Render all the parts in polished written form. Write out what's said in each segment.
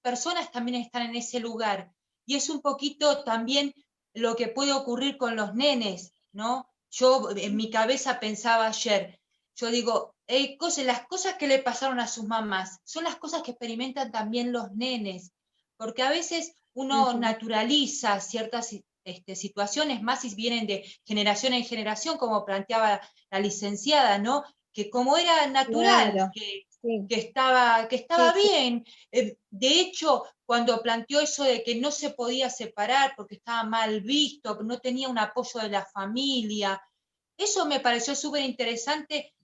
personas también están en ese lugar. Y es un poquito también lo que puede ocurrir con los nenes, ¿no? Yo en mi cabeza pensaba ayer, yo digo, las cosas que le pasaron a sus mamás son las cosas que experimentan también los nenes, porque a veces uno naturaliza ciertas situaciones, más si vienen de generación en generación, como planteaba la licenciada, ¿no? Que como era natural, Claro, sí, que sí, estaba bien. De hecho, cuando planteó eso de que no se podía separar porque estaba mal visto, que no tenía un apoyo de la familia, eso me pareció súper interesante,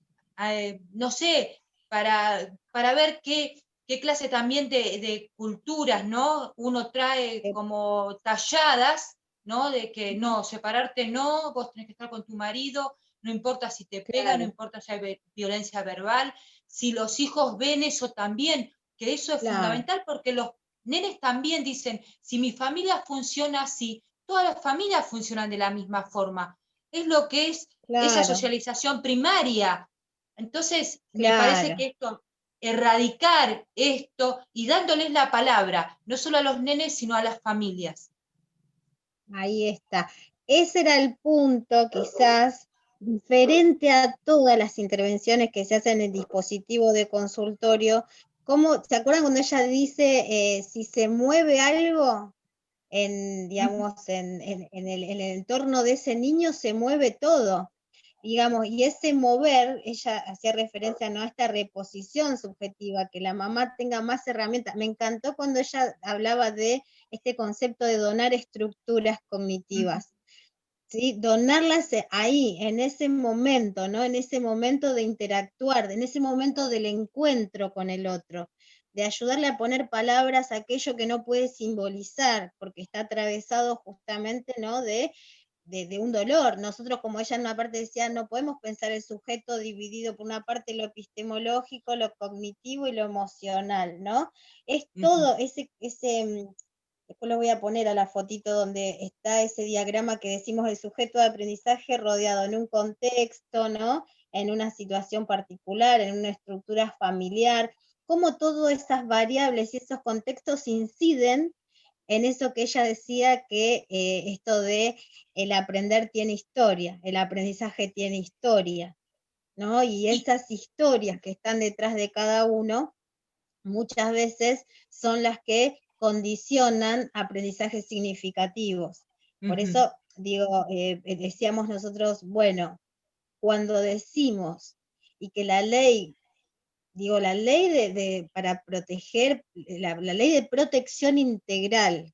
no sé, para ver qué clase también de culturas, ¿no? Uno trae eh, como talladas, ¿no? De que no, separarte no, vos tenés que estar con tu marido, no importa si te pega, no claro, importa si hay violencia verbal, si los hijos ven eso también, que eso es claro, fundamental porque los nenes también dicen, si mi familia funciona así, todas las familias funcionan de la misma forma. Es lo que es esa claro, socialización primaria. Entonces, me parece claro. que erradicar esto y dándoles la palabra, no solo a los nenes, sino a las familias. Ahí está. Ese era el punto, quizás, diferente a todas las intervenciones que se hacen en el dispositivo de consultorio. ¿Cómo, se acuerdan cuando ella dice, si se mueve algo en, digamos, en el entorno de ese niño, se mueve todo? Digamos, y ese mover, ella hacía referencia, ¿no?, a esta reposición subjetiva, que la mamá tenga más herramientas. Me encantó cuando ella hablaba de este concepto de donar estructuras cognitivas, ¿sí? Donarlas ahí, en ese momento, ¿no? En ese momento de interactuar, en ese momento del encuentro con el otro, de ayudarle a poner palabras a aquello que no puede simbolizar, porque está atravesado justamente, ¿no?, de un dolor. Nosotros, como ella en una parte decía, no podemos pensar el sujeto dividido por una parte lo epistemológico, lo cognitivo y lo emocional, ¿no? Es todo después lo voy a poner a la fotito donde está ese diagrama que decimos el sujeto de aprendizaje rodeado en un contexto, ¿no? En una situación particular, en una estructura familiar, cómo todas esas variables y esos contextos inciden en eso que ella decía, que esto de el aprender tiene historia, el aprendizaje tiene historia, ¿no? Y Y, esas historias que están detrás de cada uno muchas veces son las que condicionan aprendizajes significativos. Por ujú, eso digo, decíamos nosotros, bueno, cuando decimos y que la ley, digo, la ley para proteger, la ley de protección integral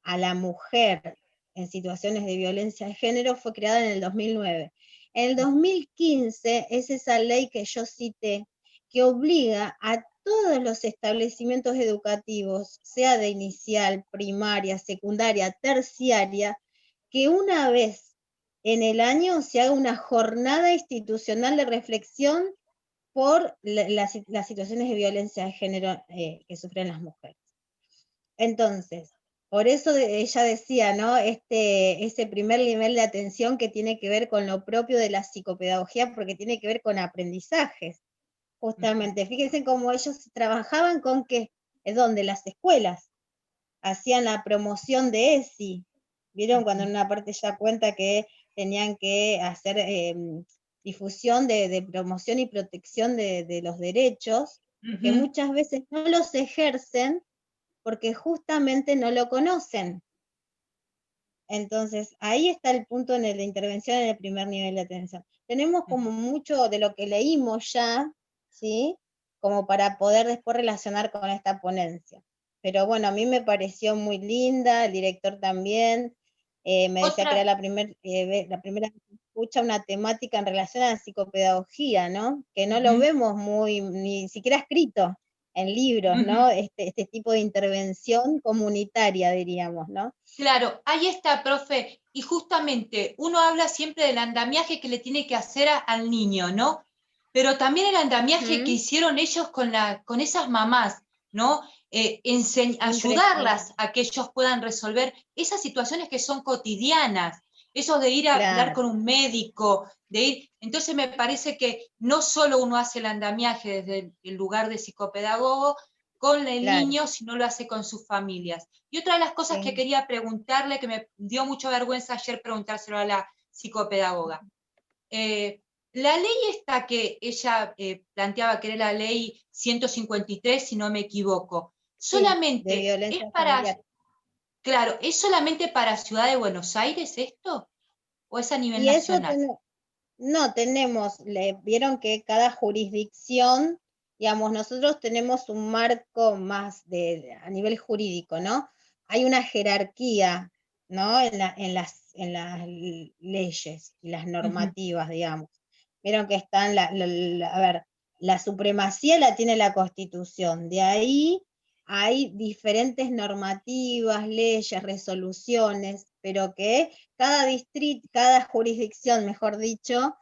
a la mujer en situaciones de violencia de género fue creada en el 2009. En el 2015 es esa ley que yo cité, que obliga a todos los establecimientos educativos, sea de inicial, primaria, secundaria, terciaria, que una vez en el año se haga una jornada institucional de reflexión por las situaciones de violencia de género que sufren las mujeres. Entonces, por eso ella decía, ¿no? Ese primer nivel de atención que tiene que ver con lo propio de la psicopedagogía, porque tiene que ver con aprendizajes, ujú, justamente. Fíjense cómo ellos trabajaban con que, es donde las escuelas hacían la promoción de ESI. ¿Vieron cuando ujú, en una parte ya cuenta que tenían que hacer difusión de promoción y protección de los derechos, que ujú. muchas veces no los ejercen porque justamente no lo conocen? Entonces, ahí está el punto en la intervención en el primer nivel de atención. Tenemos como mucho de lo que leímos ya, ¿sí? Como para poder después relacionar con esta ponencia. Pero bueno, a mí me pareció muy linda, el director también, me decía que era Otra, la primera vez que escucha una temática en relación a la psicopedagogía, ¿no? Que no lo ujú, vemos muy, ni siquiera escrito en libros, ujú. ¿no? Este tipo de intervención comunitaria, diríamos, ¿no? Claro, ahí está, profe. Y justamente uno habla siempre del andamiaje que le tiene que hacer al niño, ¿no? Pero también el andamiaje que Ujú. hicieron ellos con esas mamás, ¿no? Impresionante, Ayudarlas a que ellos puedan resolver esas situaciones que son cotidianas, esos de ir a hablar claro, con un médico, de ir. Entonces me parece que no solo uno hace el andamiaje desde el lugar de psicopedagogo, con el Claro, niño si no lo hace con sus familias. Y otra de las cosas que sí. quería preguntarle, que me dio mucha vergüenza ayer preguntárselo a la psicopedagoga. La ley esta que ella planteaba, que era la ley 153, si no me equivoco, Sí, de solamente es violencia para, familiar. claro, ¿es solamente para Ciudad de Buenos Aires esto? ¿O es a nivel Y eso nacional? no tenemos, vieron que cada jurisdicción, digamos, nosotros tenemos un marco más a nivel jurídico, ¿no? Hay una jerarquía, ¿no? En las leyes y las Ujú, normativas, digamos. Vieron que están, a ver, la supremacía la tiene la Constitución, de ahí hay diferentes normativas, leyes, resoluciones, pero que cada distrito, cada jurisdicción, mejor dicho,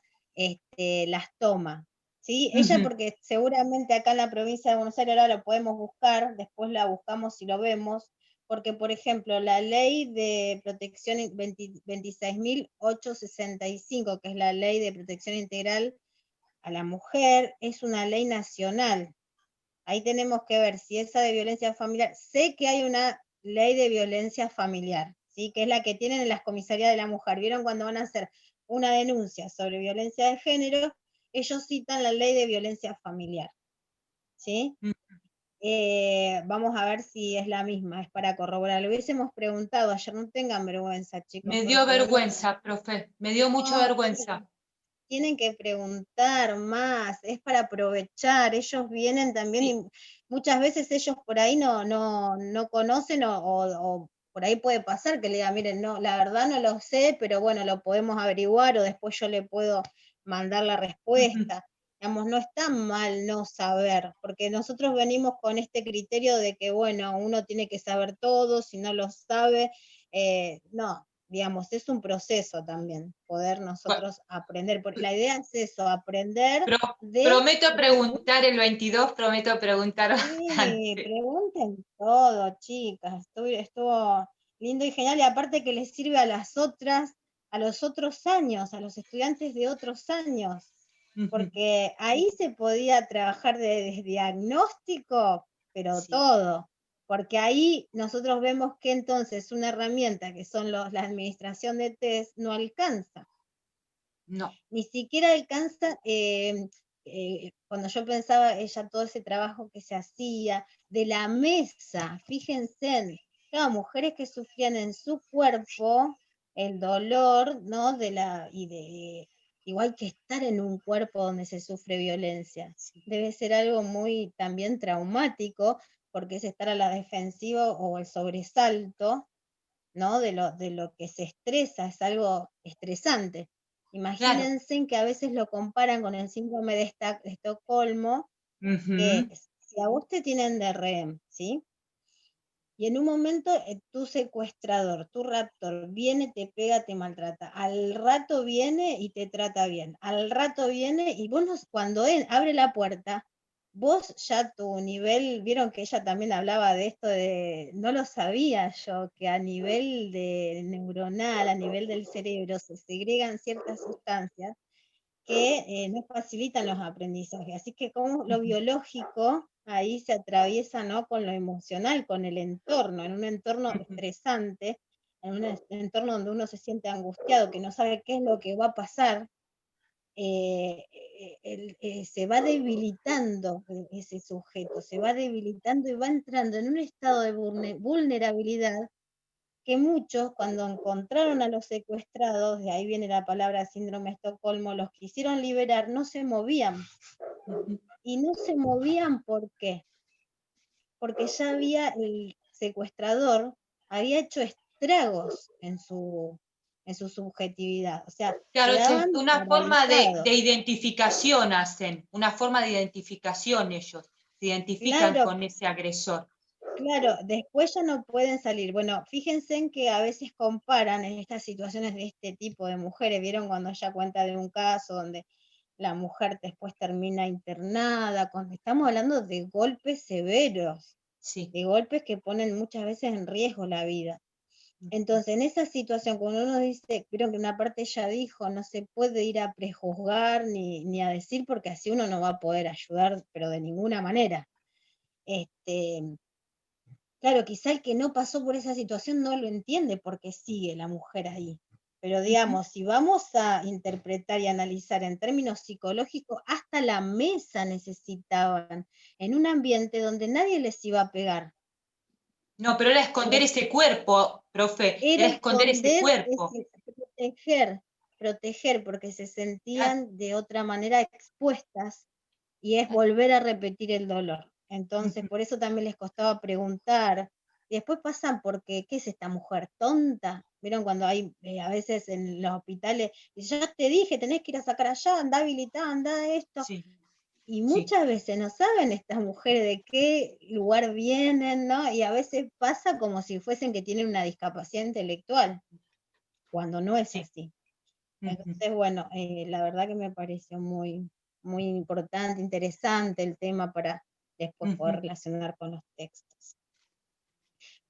las toma. ¿Sí? Ella, ujú. porque seguramente acá en la provincia de Buenos Aires ahora lo podemos buscar, después la buscamos y lo vemos, porque, por ejemplo, la ley de protección 26.865, que es la ley de protección integral a la mujer, es una ley nacional. Ahí tenemos que ver si esa de violencia familiar, sé que hay una ley de violencia familiar, ¿sí? Que es la que tienen en las comisarías de la mujer. ¿Vieron cuando van a hacer una denuncia sobre violencia de género? Ellos citan la ley de violencia familiar, ¿sí? Vamos a ver si es la misma, es para corroborar. Le hubiésemos preguntado ayer, no tengan vergüenza, chicos, Me dio porque uno... vergüenza, profe, me dio mucha No, vergüenza. tienen que preguntar más, es para aprovechar, ellos vienen también Sí. y muchas veces ellos por ahí no conocen o por ahí puede pasar que le digan, miren, no, la verdad no lo sé, pero bueno, lo podemos averiguar o después yo le puedo mandar la Ujú, respuesta. Digamos, no está mal no saber, porque nosotros venimos con este criterio de que, bueno, uno tiene que saber todo, si no lo sabe, no, digamos, es un proceso también, poder bueno, nosotros aprender. La idea es eso, aprender de... prometo preguntar el 22, prometo preguntar Sí, bastante. pregunten todo, chicas, estuvo lindo y genial, y aparte que les sirve a los otros años, a los estudiantes de otros años, Ujú, porque ahí se podía trabajar de diagnóstico, pero sí, todo, porque ahí nosotros vemos que entonces una herramienta que son la administración de test no alcanza, no. ni siquiera alcanza, cuando yo pensaba ella todo ese trabajo que se hacía, de la mesa, fíjense, claro, mujeres que sufrían en su cuerpo el dolor, ¿no? Igual que estar en un cuerpo donde se sufre violencia. Sí. Debe ser algo muy también traumático, porque es estar a la defensiva o el sobresalto, ¿no? De lo que se estresa, es algo estresante. Claro. Imagínense que a veces lo comparan con el síndrome de Estocolmo, que Ujú, es, si a vos te tienen de rehén, ¿sí? Y en un momento tu secuestrador, tu raptor, viene, te pega, te maltrata. Al rato viene y te trata bien. Al rato viene y vos cuando él abre la puerta, vos ya tu nivel, vieron que ella también hablaba de esto de, no lo sabía yo, que a nivel de neuronal, a nivel del cerebro, se segregan ciertas sustancias que no facilitan los aprendizajes. Así que como lo ujú, biológico ahí se atraviesa, ¿no? Con lo emocional, con el entorno, en un entorno ujú. estresante, en un entorno donde uno se siente angustiado, que no sabe qué es lo que va a pasar, se va debilitando ese sujeto, se va debilitando y va entrando en un estado de vulnerabilidad que muchos, cuando encontraron a los secuestrados, de ahí viene la palabra síndrome de Estocolmo, los quisieron liberar, no se movían. Y no se movían, ¿por qué? Porque ya el secuestrador había hecho estragos en su subjetividad, o sea, Claro, quedaban una forma de paralizados. identificación hacen, una forma de identificación ellos, se identifican Claro, con ese agresor. claro, después ya no pueden salir. Bueno, fíjense en que a veces comparan en estas situaciones de este tipo de mujeres, ¿vieron cuando ella cuenta de un caso donde la mujer después termina internada? Cuando estamos hablando de golpes severos, Sí. de golpes que ponen muchas veces en riesgo la vida. Entonces, en esa situación, cuando uno dice, creo que una parte ella dijo, no se puede ir a prejuzgar ni a decir, porque así uno no va a poder ayudar, pero de ninguna manera. Claro, quizá el que no pasó por esa situación no lo entiende porque sigue la mujer ahí. Pero digamos, si vamos a interpretar y analizar en términos psicológicos, hasta la mesa necesitaban, en un ambiente donde nadie les iba a pegar. No, pero era esconder ese cuerpo, profe, Era era esconder ese esconder, cuerpo. proteger, porque se Claro. sentían de otra manera expuestas, y es volver a repetir el dolor. Entonces, Ujú. por eso también les costaba preguntar. Y después pasan porque, ¿qué es esta mujer tonta? ¿Vieron cuando hay a veces en los hospitales, y ya te dije, tenés que ir a sacar allá, anda habilitada, anda esto? Sí, Y sí. muchas veces no saben estas mujeres de qué lugar vienen, ¿no? Y a veces pasa como si fuesen que tienen una discapacidad intelectual, cuando no es Sí. así. Ujú. Entonces, bueno, la verdad que me pareció muy, muy importante, interesante el tema para después poder Ujú. relacionar con los textos.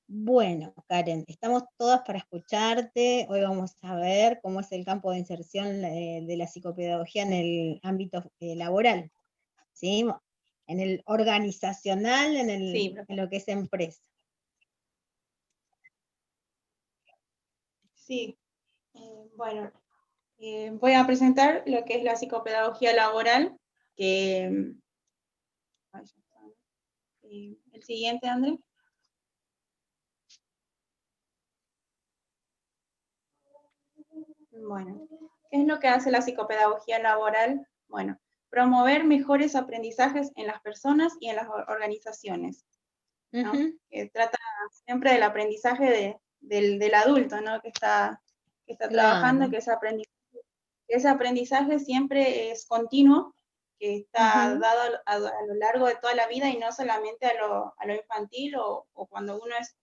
Bueno, Karen, estamos todas para escucharte. Hoy vamos a ver cómo es el campo de inserción de la psicopedagogía en el ámbito laboral, ¿sí? En el organizacional, Sí, profe. en lo que es empresa. Sí. Bueno, voy a presentar lo que es la psicopedagogía laboral, que... ay, ya está. El siguiente, André. Bueno, ¿qué es lo que hace la psicopedagogía laboral? Bueno, promover mejores aprendizajes en las personas y en las organizaciones, ¿no? Ujú, Que trata siempre del aprendizaje del adulto, ¿no? Que está trabajando, claro. que ese aprendizaje siempre es continuo, que está Ujú, dado a lo largo de toda la vida y no solamente a lo infantil o cuando uno es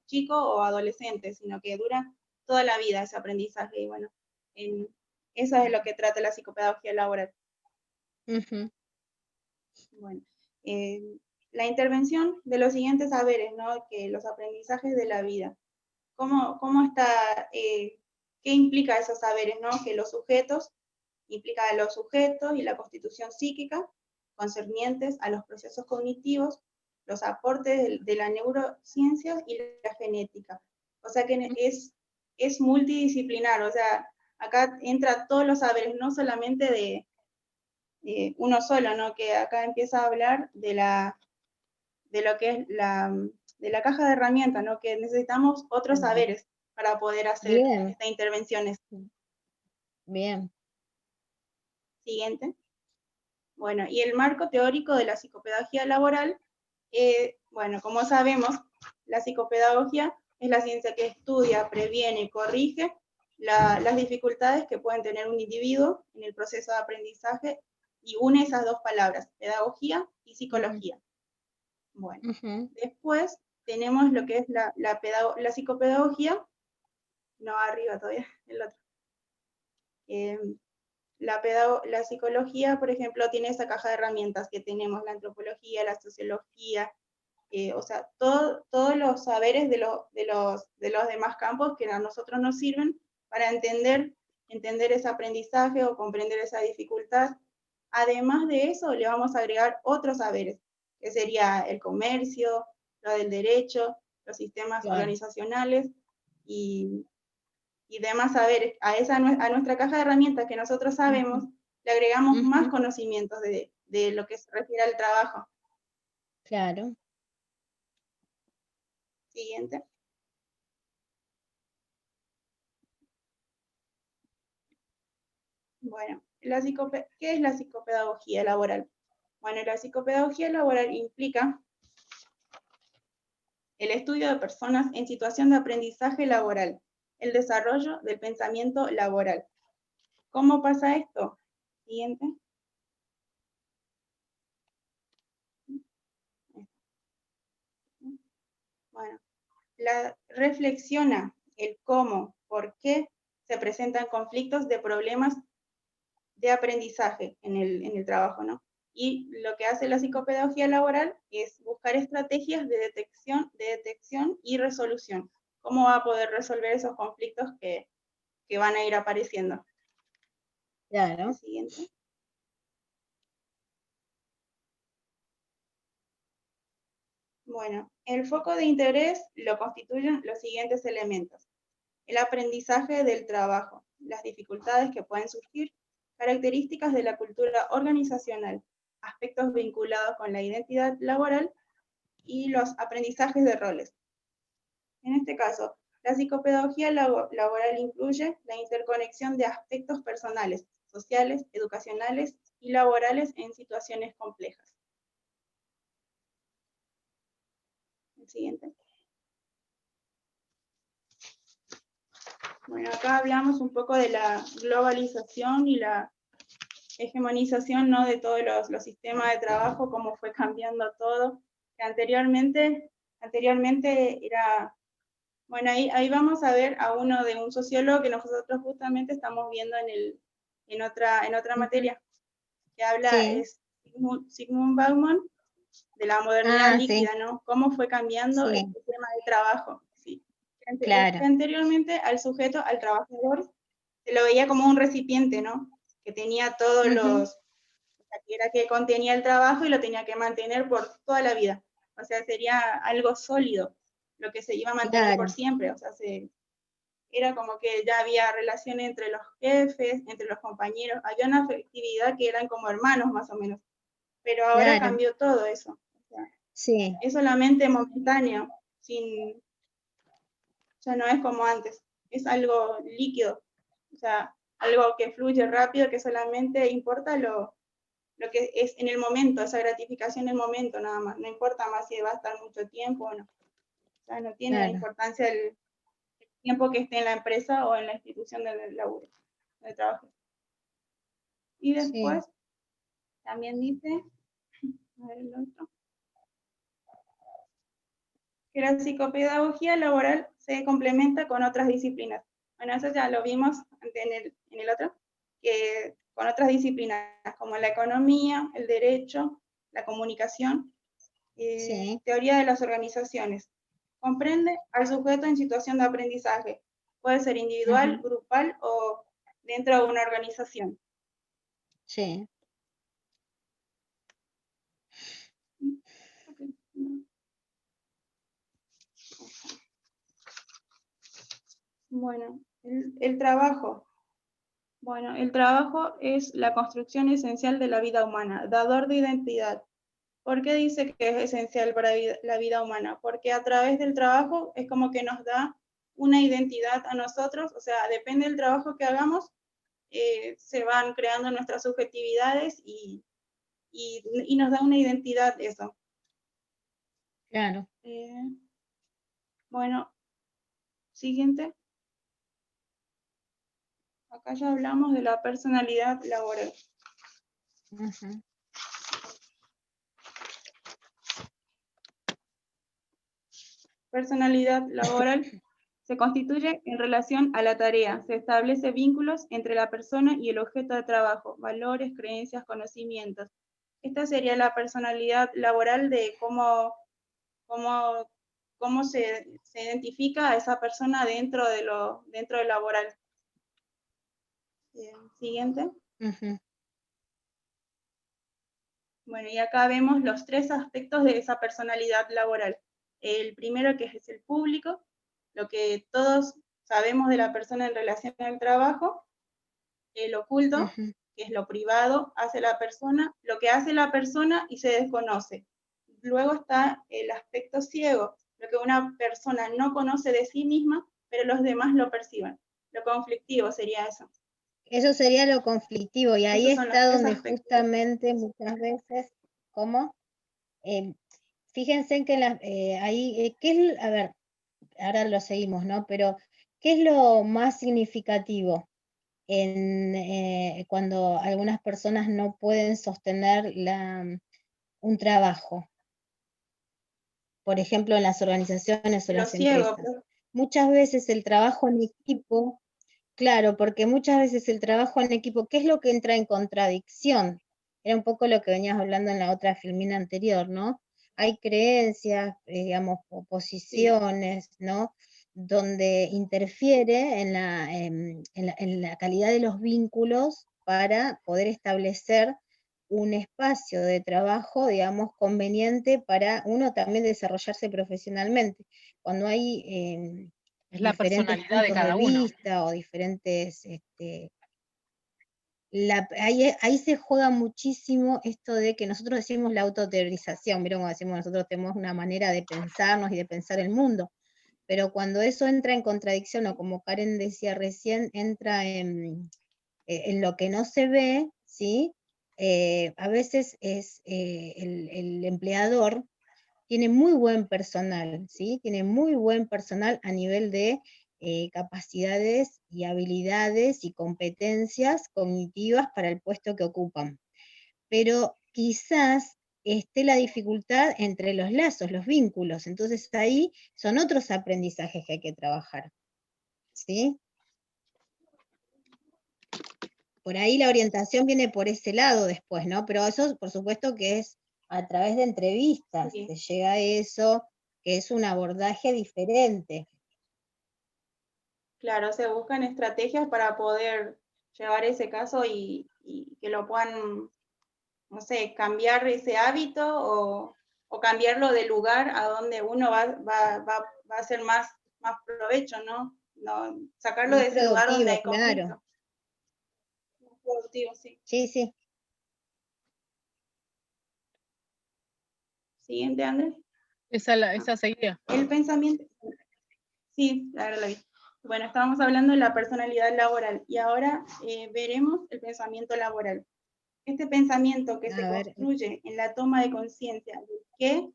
chico o adolescente, sino que dura toda la vida ese aprendizaje. Y bueno, eso es de lo que trata la psicopedagogía laboral. ujú, Bueno, eh, la intervención de los siguientes saberes, ¿no? Que los aprendizajes de la vida. ¿Cómo está, qué implica esos saberes, ¿no? Que los sujetos, implica a los sujetos y la constitución psíquica concernientes a los procesos cognitivos, los aportes de la neurociencia y la genética. O sea que es multidisciplinar, o sea, acá entra todos los saberes, no solamente de uno solo, ¿no? Que acá empieza a hablar de lo que es de la caja de herramientas, ¿no? Que necesitamos otros claro. saberes para poder hacer Bien, estas intervenciones. bien. Siguiente. Bueno, y el marco teórico de la psicopedagogía laboral, bueno, como sabemos, la psicopedagogía es la ciencia que estudia, previene y corrige las dificultades que pueden tener un individuo en el proceso de aprendizaje y une esas dos palabras, pedagogía y Ujú, psicología. Bueno, ujú. después tenemos lo que es la psicopedagogía, no arriba todavía, el otro. Eh, la psicología, por ejemplo, tiene esa caja de herramientas que tenemos, la antropología, la sociología, o sea, todos los saberes de los demás campos que a nosotros nos sirven para entender ese aprendizaje o comprender esa dificultad. Además de eso, le vamos a agregar otros saberes, que sería el comercio, lo del derecho, los sistemas Claro. organizacionales y, y demás saberes. A nuestra caja de herramientas que nosotros sabemos, Ujú, le agregamos más ujú, conocimientos de lo que se refiere al trabajo. claro. Siguiente. Bueno, ¿qué es la psicopedagogía laboral? Bueno, la psicopedagogía laboral implica el estudio de personas en situación de aprendizaje laboral, el desarrollo del pensamiento laboral. ¿Cómo pasa esto? Siguiente. Bueno, reflexiona el cómo, por qué se presentan conflictos de problemas de aprendizaje en el trabajo, ¿no? Y lo que hace la psicopedagogía laboral es buscar estrategias de detección y resolución. ¿Cómo va a poder resolver esos conflictos que van a ir apareciendo? El Claro. siguiente. Bueno, el foco de interés lo constituyen los siguientes elementos. El aprendizaje del trabajo, las dificultades que pueden surgir, características de la cultura organizacional, aspectos vinculados con la identidad laboral y los aprendizajes de roles. En este caso, la psicopedagogía laboral incluye la interconexión de aspectos personales, sociales, educacionales y laborales en situaciones complejas. El siguiente. Bueno, acá hablamos un poco de la globalización y la hegemonización, ¿no?, de todos los sistemas de trabajo, cómo fue cambiando todo, que anteriormente era, bueno, ahí vamos a ver a un sociólogo que nosotros justamente estamos viendo en otra materia, que habla, Sí. es Zygmunt Bauman, de la modernidad líquida, Sí, ¿no? Cómo fue cambiando el sí, sistema de trabajo, ¿sí? Que claro. anteriormente al sujeto, al trabajador, se lo veía como un recipiente, ¿no? Que tenía todos Ujú, que era que contenía el trabajo y lo tenía que mantener por toda la vida. O sea, sería algo sólido, lo que se iba a mantener por claro, siempre. O sea, era como que ya había relación entre los jefes, entre los compañeros, había una afectividad que eran como hermanos más o menos. Pero ahora claro. cambió todo eso. O sea, Sí, es solamente momentáneo, ya no es como antes, es algo líquido, o sea, algo que fluye rápido, que solamente importa lo que es en el momento, esa gratificación en el momento nada más, no importa más si va a estar mucho tiempo o no, o sea, no tiene claro. importancia el tiempo que esté en la empresa o en la institución del laburo, del trabajo. Y Sí. después también dice, a ver el otro, que la psicopedagogía laboral se complementa con otras disciplinas. Bueno, eso ya lo vimos en el otro, que con otras disciplinas como la economía, el derecho, la comunicación, Sí. teoría de las organizaciones. Comprende al sujeto en situación de aprendizaje. Puede ser individual, Ujú, grupal o dentro de una organización. sí. Bueno, el trabajo. Bueno, el trabajo es la construcción esencial de la vida humana, dador de identidad. ¿Por qué dice que es esencial para la vida humana? Porque a través del trabajo es como que nos da una identidad a nosotros, o sea, depende del trabajo que hagamos, se van creando nuestras subjetividades y nos da una identidad eso. Claro. Bueno, siguiente. Acá ya hablamos de la personalidad laboral. Ujú, Personalidad laboral se constituye en relación a la tarea, se establece vínculos entre la persona y el objeto de trabajo, valores, creencias, conocimientos. Esta sería la personalidad laboral de cómo se identifica a esa persona dentro del laboral. Siguiente. ujú, Bueno, y acá vemos los tres aspectos de esa personalidad laboral. El primero, que es el público, lo que todos sabemos de la persona en relación al trabajo. El oculto, ujú. que es lo privado, hace la persona, lo que hace la persona y se desconoce. Luego está el aspecto ciego, lo que una persona no conoce de sí misma, pero los demás lo perciben. Lo conflictivo sería eso. Eso sería lo conflictivo y ahí Esos son los está tres donde aspectos. justamente muchas veces, ¿cómo? Fíjense en que ahí, a ver, ahora lo seguimos, ¿no? Pero, ¿qué es lo más significativo cuando algunas personas no pueden sostener un trabajo? Por ejemplo, en las organizaciones o Lo las ciego, empresas. Muchas veces el trabajo en equipo, claro, porque muchas veces el trabajo en equipo, ¿qué es lo que entra en contradicción? Era un poco lo que venías hablando en la otra filmina anterior, ¿no? Hay creencias, digamos, sí, posiciones, ¿no? Donde interfiere en la calidad de los vínculos para poder establecer un espacio de trabajo, digamos, conveniente para uno también desarrollarse profesionalmente. Cuando hay Es la diferentes personalidad de puntos cada de uno. vista o diferentes... ahí se juega muchísimo esto de que nosotros decimos la autoteorización, ¿vieron? Como decimos, nosotros tenemos una manera de pensarnos y de pensar el mundo, pero cuando eso entra en contradicción, o como Karen decía recién, entra en lo que no se ve, ¿sí? A veces es el empleador tiene muy buen personal, ¿sí? Tiene muy buen personal a nivel de capacidades y habilidades y competencias cognitivas para el puesto que ocupan. Pero quizás esté la dificultad entre los lazos, los vínculos. Entonces ahí son otros aprendizajes que hay que trabajar, ¿sí? Por ahí la orientación viene por ese lado después, ¿no? Pero eso, por supuesto, que es a través de entrevistas, Sí. se llega a eso, que es un abordaje diferente. Claro, se buscan estrategias para poder llevar ese caso y que lo puedan, no sé, cambiar ese hábito o cambiarlo de lugar a donde uno va a hacer más provecho, ¿no? Sacarlo Más de ese lugar donde productivo, hay claro. conflicto. Más productivo, sí. Sí, sí. Siguiente, Andrés. Esa seguía. El pensamiento. Sí, ahora la vi. Bueno, estábamos hablando de la personalidad laboral y ahora veremos el pensamiento laboral. Este pensamiento que se construye en la toma de conciencia de qué,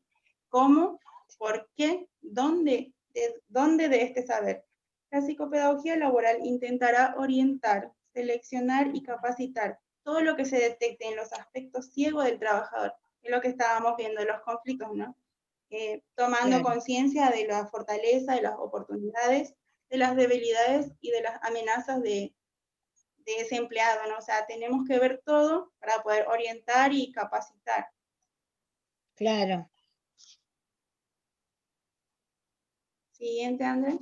cómo, por qué, dónde de este saber. La psicopedagogía laboral intentará orientar, seleccionar y capacitar todo lo que se detecte en los aspectos ciegos del trabajador, que es lo que estábamos viendo, los conflictos, ¿no? Tomando conciencia de la fortaleza, de las oportunidades, de las debilidades y de las amenazas de ese empleado, ¿no? O sea, tenemos que ver todo para poder orientar y capacitar. Claro. Siguiente, Andrés.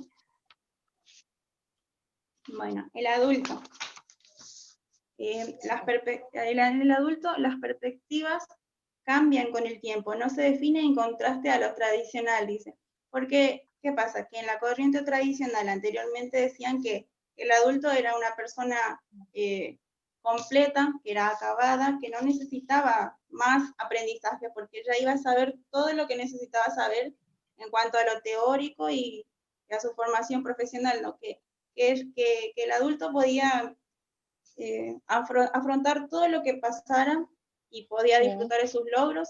Bueno, el adulto. En el adulto, las perspectivas cambian con el tiempo, no se define en contraste a lo tradicional, dice. Porque, ¿qué pasa? Que en la corriente tradicional anteriormente decían que el adulto era una persona completa, que era acabada, que no necesitaba más aprendizaje, porque ya iba a saber todo lo que necesitaba saber en cuanto a lo teórico y a su formación profesional, ¿no? Que el adulto podía afrontar todo lo que pasara y podía disfrutar de sus logros.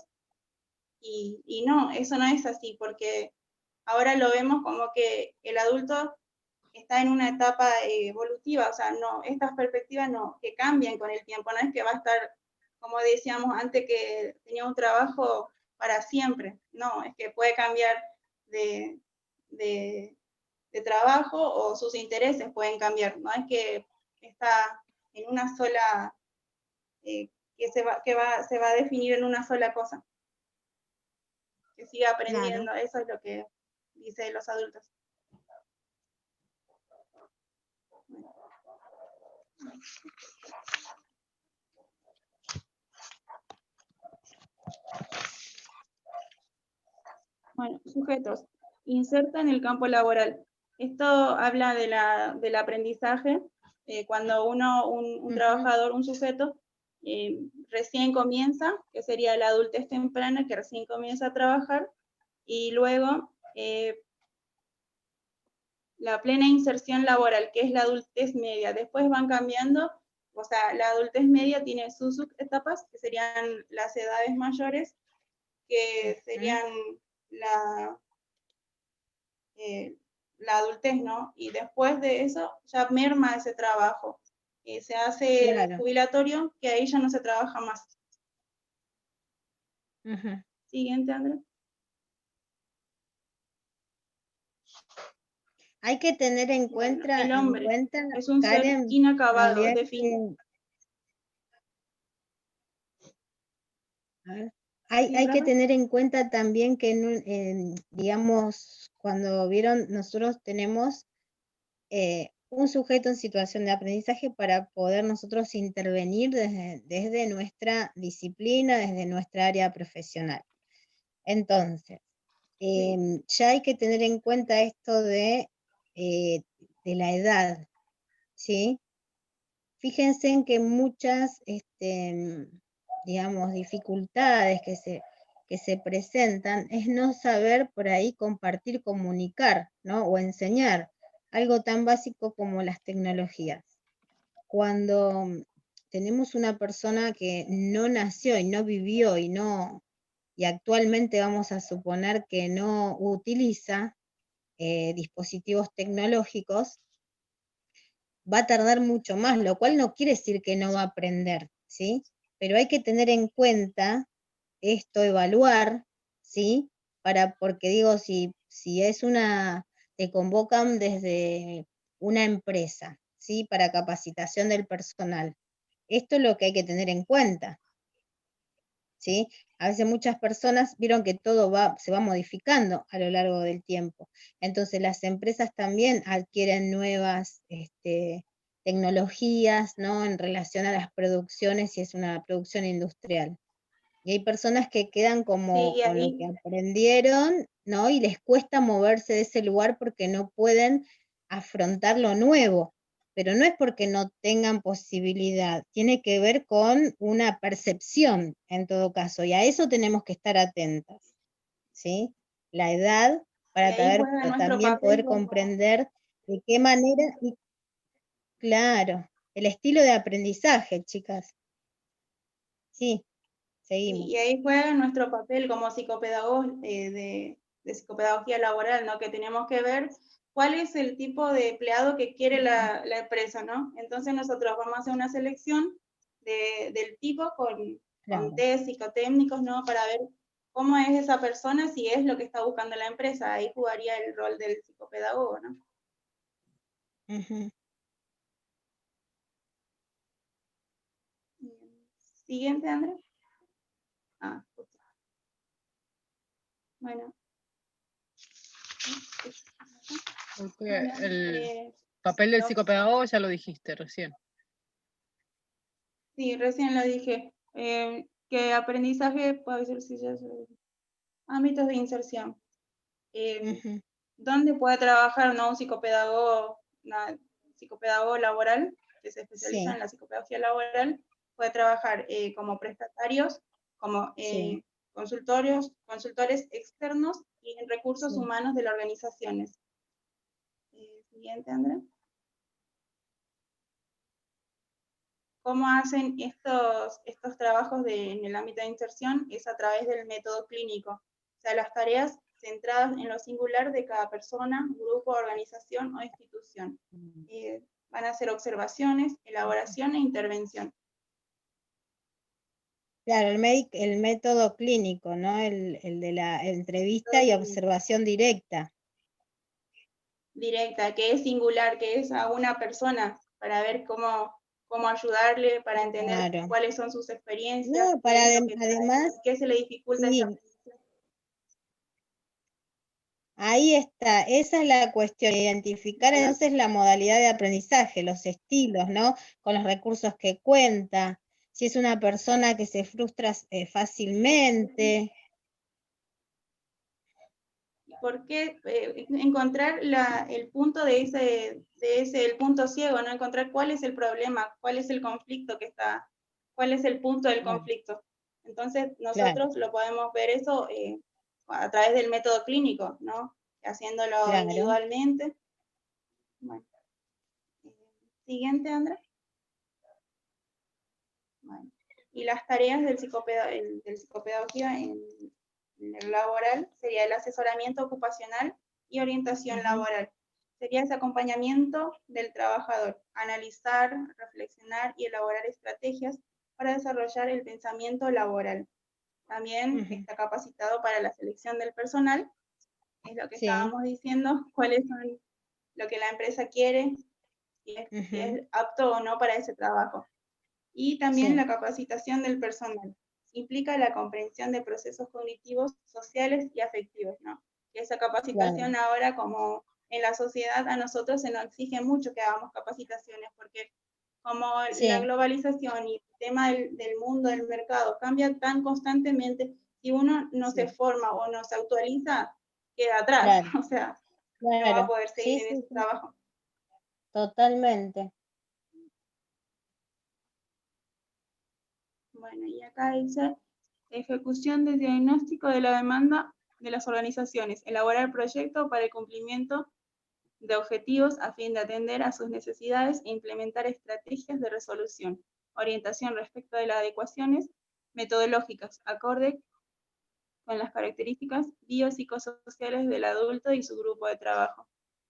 Y no, eso no es así, porque ahora lo vemos como que el adulto está en una etapa evolutiva, o sea, no, estas perspectivas no, que cambian con el tiempo, no es que va a estar, como decíamos antes, que tenía un trabajo para siempre, no, es que puede cambiar de, de, de trabajo o sus intereses pueden cambiar, no es que está en una sola, que se va a definir en una sola cosa, que siga aprendiendo, claro. Eso es lo que dicen los adultos. Bueno, sujetos. Inserta en el campo laboral. Esto habla del aprendizaje. Cuando un trabajador, un sujeto, recién comienza, que sería la adultez temprana, que recién comienza a trabajar, y luego la plena inserción laboral, que es la adultez media. Después van cambiando, o sea, la adultez media tiene sus subetapas, que serían las edades mayores, que serían la adultez, ¿no? Y después de eso ya merma ese trabajo. Se hace el jubilatorio, que ahí ya no se trabaja más. Siguiente, Andrés. Hay que tener en cuenta, el hombre es un Karen, ser inacabado, definido. Hay que tener en cuenta también que, digamos, cuando vieron, nosotros tenemos un sujeto en situación de aprendizaje para poder nosotros intervenir desde nuestra disciplina, desde nuestra área profesional. Entonces, ya hay que tener en cuenta esto de la edad, ¿sí? Fíjense en que muchas, digamos, dificultades que se presentan es no saber por ahí compartir, comunicar, ¿no? O enseñar algo tan básico como las tecnologías. Cuando tenemos una persona que no nació y no vivió y actualmente vamos a suponer que no utiliza dispositivos tecnológicos, va a tardar mucho más, lo cual no quiere decir que no va a aprender, ¿sí? Pero hay que tener en cuenta esto, evaluar, ¿sí? Porque digo, si es te convocan desde una empresa, ¿sí? Para capacitación del personal. Esto es lo que hay que tener en cuenta, ¿sí? A veces muchas personas vieron que todo se va modificando a lo largo del tiempo. Entonces las empresas también adquieren nuevas tecnologías, ¿no? En relación a las producciones, si es una producción industrial. Y hay personas que quedan como Sí, y con lo ahí, que aprendieron, ¿no? Y les cuesta moverse de ese lugar porque no pueden afrontar lo nuevo. Pero no es porque no tengan posibilidad, tiene que ver con una percepción en todo caso, y a eso tenemos que estar atentas, ¿sí? La edad, y para ahí juega nuestro también papel poder como, comprender de qué manera, y claro, el estilo de aprendizaje, chicas. Sí, seguimos. y ahí juega nuestro papel como psicopedagogos de psicopedagogía laboral, ¿no? Que tenemos que ver cuál es el tipo de empleado que quiere la empresa, ¿no? Entonces nosotros vamos a hacer una selección del tipo con Claro. test psicotécnicos, ¿no? Para ver cómo es esa persona, si es lo que está buscando la empresa. Ahí jugaría el rol del psicopedagogo, ¿no? Ujú. Siguiente, André. Ah, justo. Bueno. Porque Bueno, el papel del psicopedagogo ya lo dijiste recién. sí, recién lo dije. Que aprendizaje puede ser ámbitos de inserción. Ujú. ¿Dónde puede trabajar, ¿no? Un psicopedagogo laboral que se especializa Sí, en la psicopedagogía laboral? Puede trabajar como prestatarios, como sí, consultores externos y en recursos sí. humanos de las organizaciones. Siguiente, André. ¿Cómo hacen estos trabajos en el ámbito de inserción? Es a través del método clínico. O sea, las tareas centradas en lo singular de cada persona, grupo, organización o institución. Van a ser observaciones, elaboración e intervención. Claro, el método clínico, ¿no? El de la entrevista y observación directa. Directa, que es singular, que es a una persona, para ver cómo ayudarle, para entender Claro. cuáles son sus experiencias, No, qué es lo que trae, además, qué se le dificulta sí, esa. ahí está, esa es la cuestión, identificar entonces la modalidad de aprendizaje, los estilos, ¿no? Con los recursos que cuenta, si es una persona que se frustra fácilmente. ¿Por qué encontrar el punto el punto ciego, no encontrar cuál es el problema, cuál es el conflicto que está, cuál es el punto del Claro, conflicto? Entonces claro, nosotros lo podemos ver eso a través del método clínico, ¿no? Haciéndolo claro. individualmente. Bueno. Siguiente, Andrés. Bueno. Y las tareas del psicopedagogía en el laboral sería el asesoramiento ocupacional y orientación laboral. Sería ese acompañamiento del trabajador, analizar, reflexionar y elaborar estrategias para desarrollar el pensamiento laboral. También está capacitado para la selección del personal, es lo que Sí. estábamos diciendo, cuáles son lo que la empresa quiere, si es apto o no para ese trabajo. Y también Sí. la capacitación del personal. Implica la comprensión de procesos cognitivos, sociales y afectivos, ¿no? Esa capacitación Claro. ahora, como en la sociedad a nosotros se nos exige mucho que hagamos capacitaciones, porque como Sí. la globalización y el tema del mundo, del mercado, cambia tan constantemente, si uno no Sí. se forma o no se actualiza, queda atrás, Claro, o sea, no va a claro. poder seguir Sí, en sí, ese sí, trabajo. totalmente. Bueno, y acá dice, ejecución de diagnóstico de la demanda de las organizaciones, elaborar proyectos para el cumplimiento de objetivos a fin de atender a sus necesidades e implementar estrategias de resolución, orientación respecto de las adecuaciones metodológicas, acorde con las características biopsicosociales del adulto y su grupo de trabajo.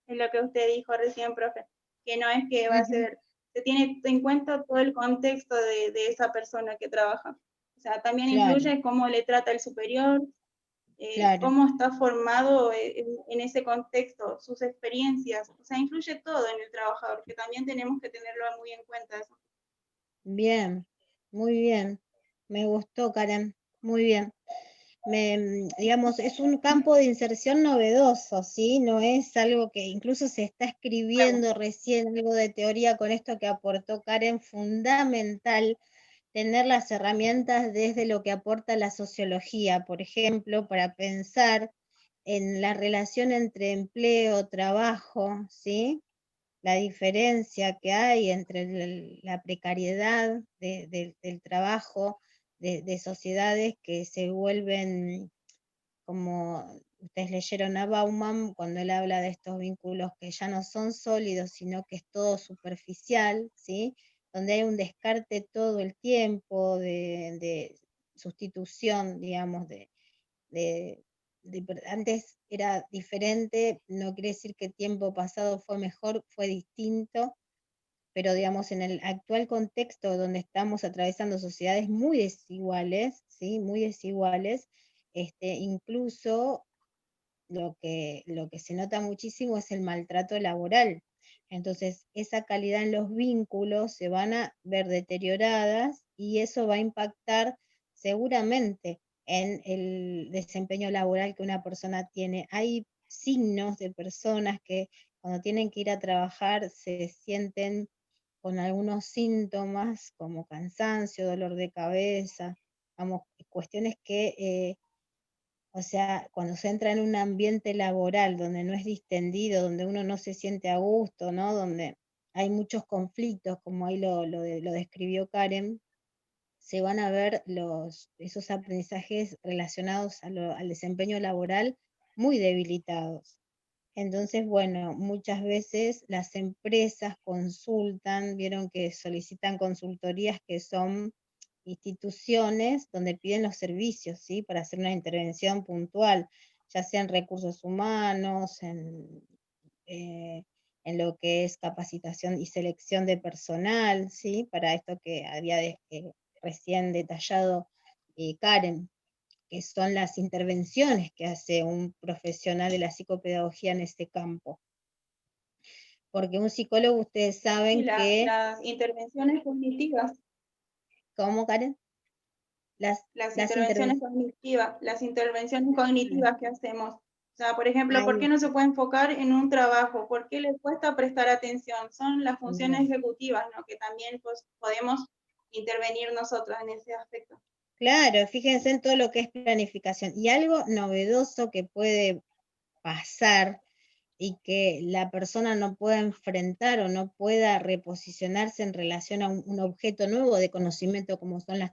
Es lo que usted dijo recién, profe, que no es que va a ser, se tiene en cuenta todo el contexto de esa persona que trabaja. O sea, también Claro, influye cómo le trata el superior, claro. cómo está formado en ese contexto, sus experiencias, o sea, influye todo en el trabajador, que también tenemos que tenerlo muy en cuenta eso. Bien, muy bien. Me gustó, Karen. Muy bien. Digamos, es un campo de inserción novedoso, ¿sí? No es algo que incluso se está escribiendo recién, algo de teoría con esto que aportó Karen, fundamental tener las herramientas desde lo que aporta la sociología, por ejemplo, para pensar en la relación entre empleo, trabajo, ¿sí? La diferencia que hay entre la precariedad del trabajo, de sociedades que se vuelven, como ustedes leyeron a Bauman, cuando él habla de estos vínculos que ya no son sólidos, sino que es todo superficial, ¿sí? Donde hay un descarte todo el tiempo de sustitución, digamos, antes era diferente, no quiere decir que tiempo pasado fue mejor, fue distinto, pero digamos en el actual contexto donde estamos atravesando sociedades muy desiguales, ¿sí? Muy desiguales, incluso lo que se nota muchísimo es el maltrato laboral. Entonces, esa calidad en los vínculos se van a ver deterioradas y eso va a impactar seguramente en el desempeño laboral que una persona tiene. Hay signos de personas que cuando tienen que ir a trabajar se sienten con algunos síntomas como cansancio, dolor de cabeza, vamos, cuestiones que o sea, cuando se entra en un ambiente laboral donde no es distendido, donde uno no se siente a gusto, ¿no? Donde hay muchos conflictos, como ahí lo describió Karen, se van a ver esos aprendizajes relacionados al desempeño laboral muy debilitados. Entonces, bueno, muchas veces las empresas consultan, vieron que solicitan consultorías que son instituciones donde piden los servicios, ¿sí? Para hacer una intervención puntual, ya sea en recursos humanos, en lo que es capacitación y selección de personal, ¿sí? Para esto que había recién detallado Karen, que son las intervenciones que hace un profesional de la psicopedagogía en este campo. Porque un psicólogo, ustedes Y saben que... las intervenciones cognitivas, ¿Cómo, Karen? las Las intervenciones intervenciones... cognitivas, las intervenciones cognitivas que hacemos. O sea, por ejemplo, ¿por Ahí qué no se puede enfocar en un trabajo? ¿Por qué le cuesta prestar atención? Son las funciones está. ejecutivas, ¿no? Que también pues, podemos intervenir nosotros en ese aspecto. Claro, fíjense en todo lo que es planificación. Y algo novedoso que puede pasar y que la persona no pueda enfrentar o no pueda reposicionarse en relación a un objeto nuevo de conocimiento como son las